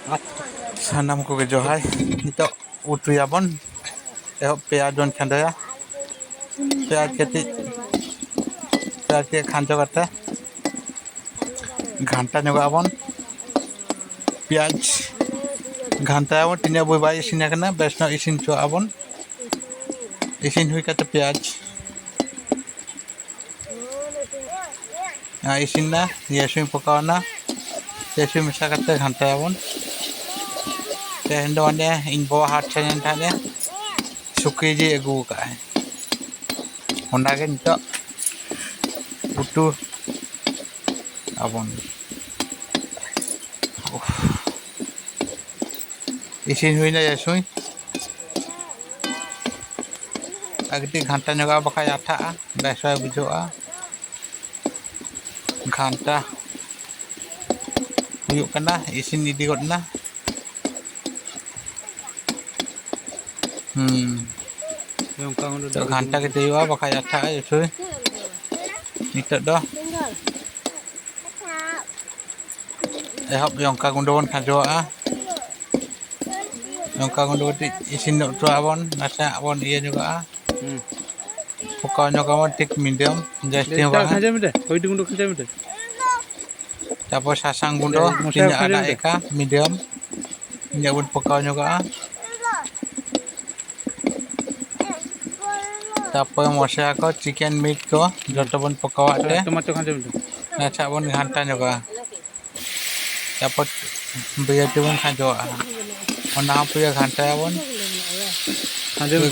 सानाम को जोहार नितो उतुयाबन एहो प्याज बन खांदया प्याज के खांजो कते घंटा नगाबन प्याज घंटाबन तिना बुई बाई इसिन कना बेसना इसिन चोआबन इसिन हुई कते प्याज इसिन ना येसुई पकावना येसुई मिसा कते घंटाबन तेहन दो ने इन बो हाट छेन थाने सुकी जी अगू का है ओना के नितो उतु अबन इसिन हुई ना येसुई अगती घंटा नगा बखा आठा बेसा बुझोआ घंटा हुयुक कना इसिन इदी गडना तो घंटा के तेवा बखा आठा येसुई नितो दो ehop yongka gundon khajoa yongka gundon isin to abon nasa abon iya juga pokoknya kamu tik medium jadi khaja mide oiti gundo khaja mide tapos sasang gundo tinya ada eka medium nyabun pokoknya juga tapos mosya ko chicken meat ko jotobon pokawa te tomato khaja mide nasa abon ghanta juga dapat biaya tuan kajo mana punya घंटा abon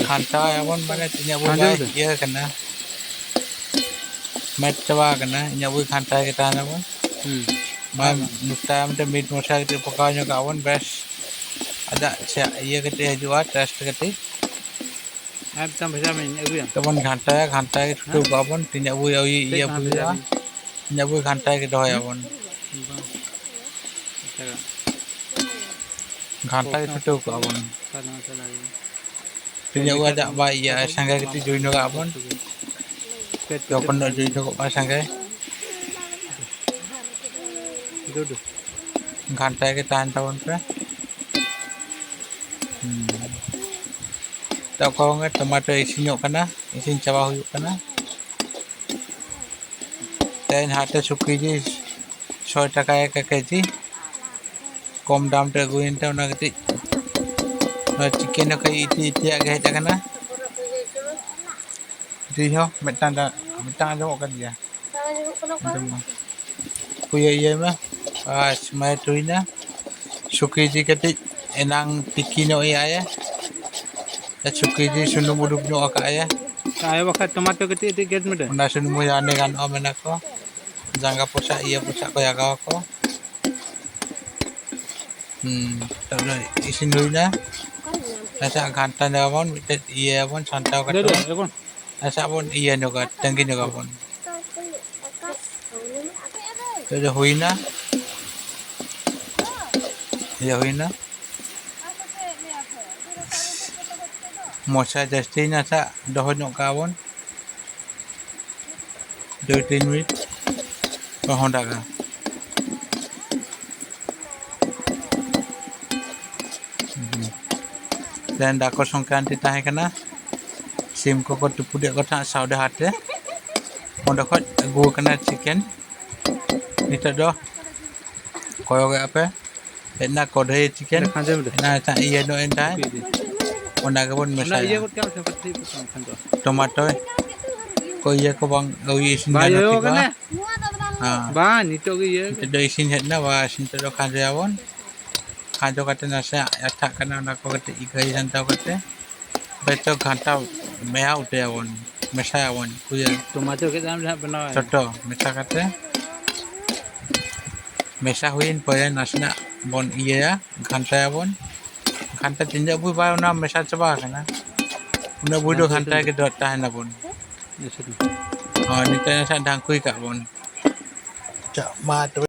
घंटा abon mana tinya buat iya kena mat coba kena nyabu घंटा kita abon mam nuta amte meat mosa kita pokoknya abon best ada iya kita jual test kita एकदम भेजा में अभी teman घंटा itu abon tinya bu iya punya nyabu घंटा kita hoy abon घंटा के छुट्टी को abon tinya gua ada bayi ya sangga kita join juga abon jokan no join juga pas sangga घंटा के tahan tahun pe तो कहूँगा टमाटर इसिन kana isin चबा हुई kana तेन हाथे सुकी जी 100 টাকা 1 केजी कम दाम ते गुइन ते ना गति चिकन न कई इति आगे हेज kana जी हो मिटांग जो कर दिया पुया ये में pas mai tuina सुकी जी कति enang tiki no ya सुकी जी sunung buduk no ka ya ayo bakal tomato keti itu get mide na sunung ya ne kan omena ko jangka pusa iya pusa ko ya ko tahu isin dulu na nasa घंटा नगावन मिटे iya pun santau kato nasa pun iya noga tangki noga pun तो हुई ना ये हुई ना मोसा जस्ती ना सा दोहन कावन 2-3 मिनट दोहन Daga dan dako songkranti tahe kana sim ko ko tupude ko ta sauda hate ondo ko gu kana chicken nita do koyo ga apa enna kodhe chicken na ta iya no entai onda ga bon mesa iya ko kya seperti itu khanjo tomato ko iya ko bang gawi isin ba yo kana ha ba nito ge ye do isin hetna ba isin to khanjo abon khanjo kate nasa athak kana na ko kate ikai santau kate beto घंटा meha ute abon mesa abon kuya tomato ke dalam dah benar choto mesa kate mesa huin poya nasna bon iya घंटा abon घंटा tinja bui ba na mesa coba kana una bui do घंटा ke dot tahan abon ni tanya sa dangkui ka abon cak ma